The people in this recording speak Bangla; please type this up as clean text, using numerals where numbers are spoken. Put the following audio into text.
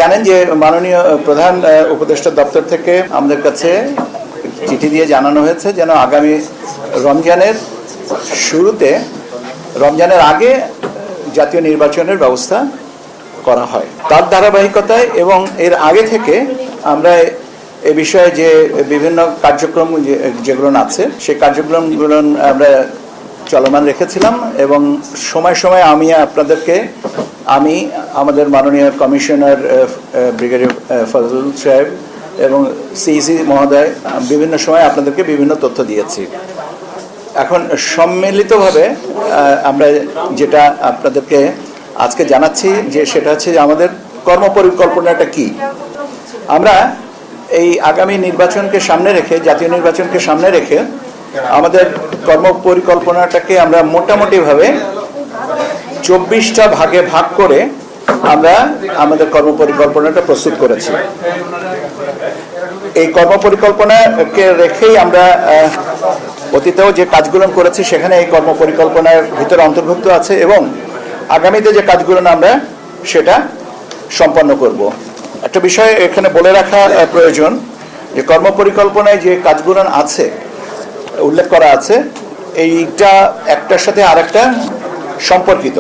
জানেন যে মাননীয় প্রধান উপদেষ্টা দপ্তর থেকে আমাদের কাছে চিঠি দিয়ে জানানো হয়েছে যেন আগামী রমজানের শুরুতে, রমজানের আগে জাতীয় নির্বাচনের ব্যবস্থা করা হয়। তার ধারাবাহিকতায় এবং এর আগে থেকে আমরা এ বিষয়ে যে বিভিন্ন কার্যক্রম যেগুলো আছে সেই কার্যক্রমগুলো আমরা চলমান রেখেছিলাম এবং সময় সময় আমি আমাদের মাননীয় কমিশনার ব্রিগেডিয়ার ফজলুল সাহেব এবং সিইসি মহোদয় বিভিন্ন সময় আপনাদেরকে বিভিন্ন তথ্য দিয়েছি। এখন সম্মিলিতভাবে আমরা যেটা আপনাদেরকে আজকে জানাচ্ছি যে সেটা হচ্ছে আমাদের কর্মপরিকল্পনাটা কি। আমরা এই আগামী নির্বাচনকে সামনে রেখে, জাতীয় নির্বাচনকে সামনে রেখে আমাদের কর্মপরিকল্পনাটাকে আমরা মোটামুটিভাবে 24টা ভাগে ভাগ করে আমরা আমাদের কর্মপরিকল্পনাটা প্রস্তুত করেছি। এই কর্মপরিকল্পনাকে রেখেই আমরা অতীতেও যে কাজগুলো করেছি সেখানে এই কর্মপরিকল্পনার ভিতরে অন্তর্ভুক্ত আছে এবং আগামীতে যে কাজগুলো আমরা সেটা সম্পন্ন করব। একটা বিষয় এখানে বলে রাখা প্রয়োজন যে কর্মপরিকল্পনায় যে কাজগুলো আছে, উল্লেখ করা আছে, এইটা একটার সাথে আরেকটা সম্পর্কিত।